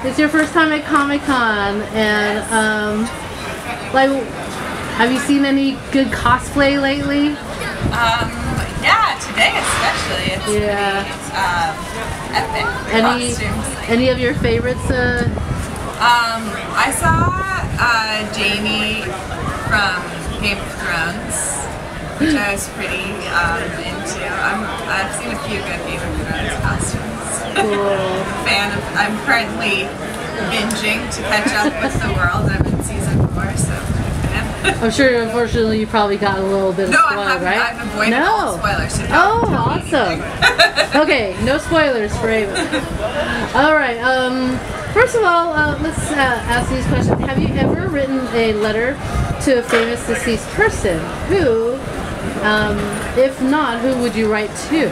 it's your first time at Comic-Con, and like, have you seen any good cosplay lately? Yeah, today especially. It's pretty epic. Any of your favorites? I saw Jaime from Game of Thrones, which I was pretty into. I've seen a few good Game of Thrones costumes. Cool. I'm currently binging to catch up with the world. I'm in season 4, so I'm sure, unfortunately, you probably got a little bit of spoiled, right? I've avoided all spoilers. So awesome. Okay, no spoilers for Ava. All right. First of all, let's ask these questions. Have you ever written a letter to a famous deceased person? Who, if not, who would you write to?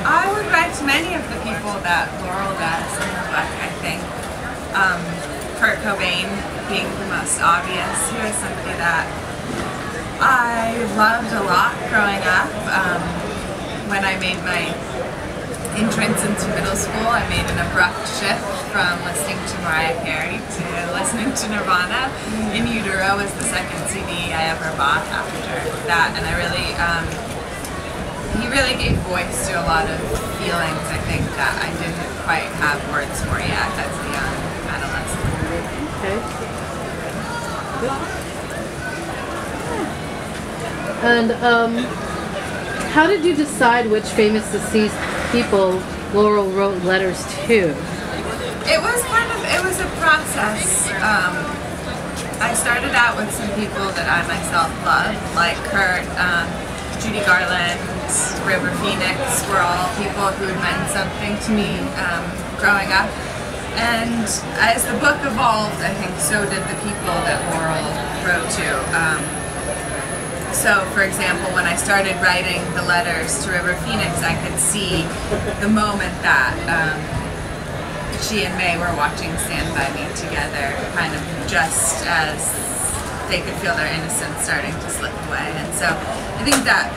I would write to many of the people that Laurel does in the book, I think. Kurt Cobain being the most obvious. He was somebody that I loved a lot growing up. When I made my entrance into middle school, I made an abrupt shift from listening to Mariah Carey to listening to Nirvana. In Utero was the second CD I ever bought after that, and I really, he really gave voice to a lot of feelings, I think, that I didn't quite have words for yet as a young adolescent. Okay. And how did you decide which famous deceased people Laurel wrote letters to? It was a process. I started out with some people that I myself loved, like Kurt, Judy Garland, River Phoenix were all people who had meant something to me growing up. And as the book evolved, I think so did the people that Laurel wrote to. So, for example, when I started writing the letters to River Phoenix, I could see the moment that she and May were watching Stand By Me together, kind of just as they could feel their innocence starting to slip away. And so I think that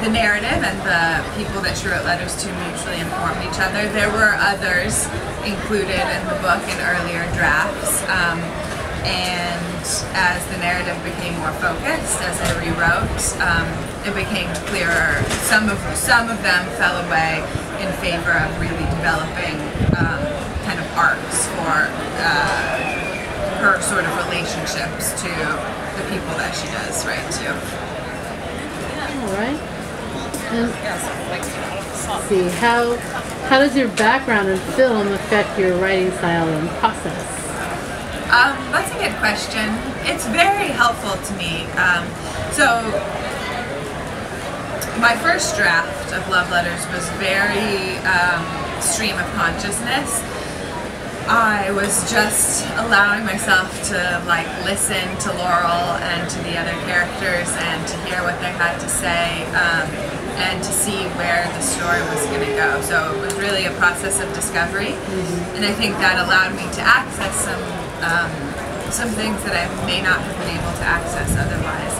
the narrative and the people that she wrote letters to mutually informed each other. There were others included in the book in earlier drafts, and as the narrative became more focused, as I rewrote, it became clearer. Some of them fell away in favor of really developing kind of arcs for her sort of relationships to the people that she does write to. All right. And let's see, how does your background in film affect your writing style and process? That's a good question. It's very helpful to me. So my first draft of Love Letters was very stream of consciousness. I was just allowing myself to like listen to Laurel and to the other characters and to hear what they had to say and to see where the story was going to go. So it was really a process of discovery, and I think that allowed me to access some things that I may not have been able to access otherwise.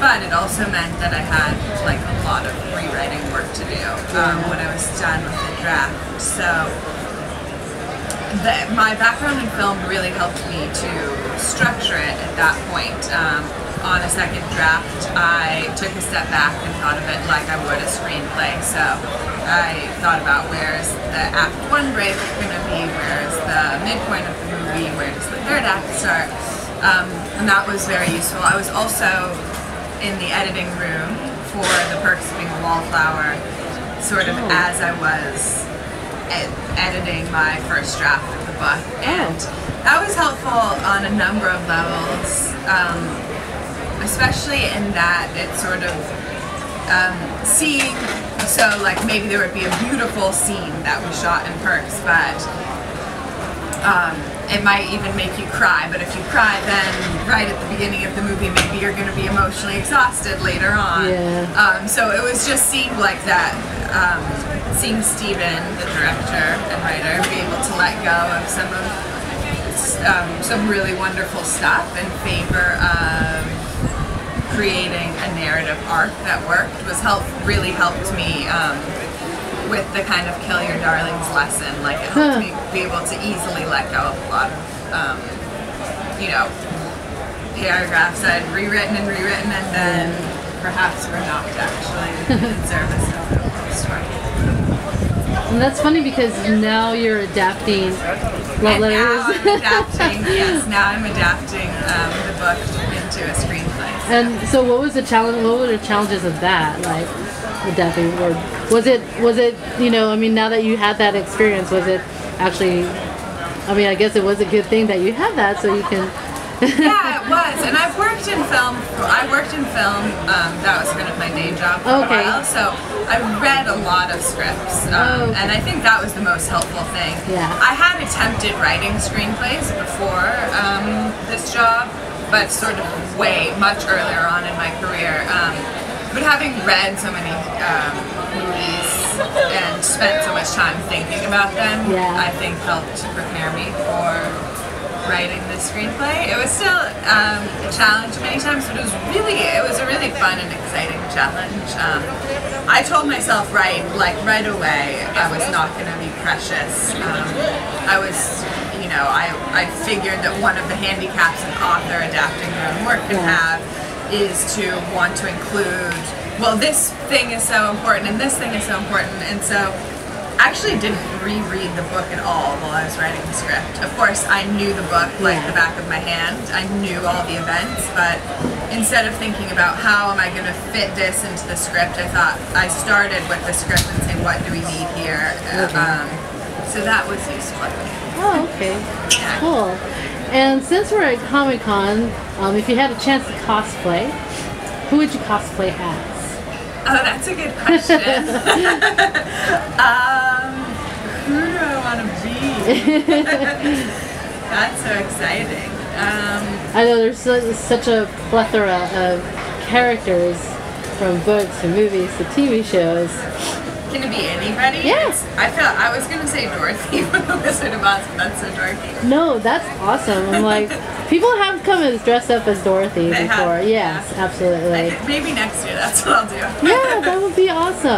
But it also meant that I had like a lot of rewriting work to do when I was done with the draft. So my background in film really helped me to structure it at that point. On a second draft, I took a step back and thought of it like I would a screenplay. So I thought about where's the Act 1 break going to be, where's the midpoint of the movie, where does the third act start, and that was very useful. I was also in the editing room for The Perks of Being a Wallflower, sort of as I was editing my first draft of the book, and that was helpful on a number of levels, especially in that it's sort of seeing, so like maybe there would be a beautiful scene that we shot in Perks, but it might even make you cry, but if you cry then right at the beginning of the movie, maybe you're going to be emotionally exhausted later on. So it was just seemed like that, seeing Steven, the director and writer, be able to let go of some really wonderful stuff in favor of creating a narrative arc that worked really helped me with the kind of kill your darlings lesson. Like it helped me be able to easily let go of a lot of, you know, paragraphs I'd rewritten and then perhaps were not actually in service of the story. And that's funny because now you're adapting love letters. Now I'm adapting, yes, now I'm adapting the book into a screenplay. And so what was the challenge, what were the challenges of that, like adapting? Or was it, you know, I mean, now that you had that experience, was it actually, I mean, I guess it was a good thing that you had that so you can... Yeah, it was, and I've worked in film. I worked in film. That was kind of my day job for a while. So I read a lot of scripts, and I think that was the most helpful thing. Yeah. I had attempted writing screenplays before this job, but sort of much earlier on in my career. But having read so many movies and spent so much time thinking about them, I think helped prepare me for writing this screenplay. It was still a challenge many times, but it was a really fun and exciting challenge. I told myself right away I was not going to be precious. I was, you know, I figured that one of the handicaps an author adapting their own work can have is to want to include, well, this thing is so important and this thing is so important, and so I actually didn't reread the book at all while I was writing the script. Of course, I knew the book like the back of my hand. I knew all the events, but instead of thinking about how am I going to fit this into the script, I thought I started with the script and saying, what do we need here? So that was useful. Oh, okay. Yeah. Cool. And since we're at Comic-Con, if you had a chance to cosplay, who would you cosplay as? Oh, that's a good question. Who do I want to be? That's so exciting. I know there's such a plethora of characters, from books to movies to TV shows. Can it be anybody? Yes. I was gonna say Dorothy from The Wizard of Oz, but that's so dorky. No, that's awesome. I'm like, people have come as dressed up as Dorothy before. Yes, absolutely. Maybe next year. That's what I'll do. Yeah, that would be awesome.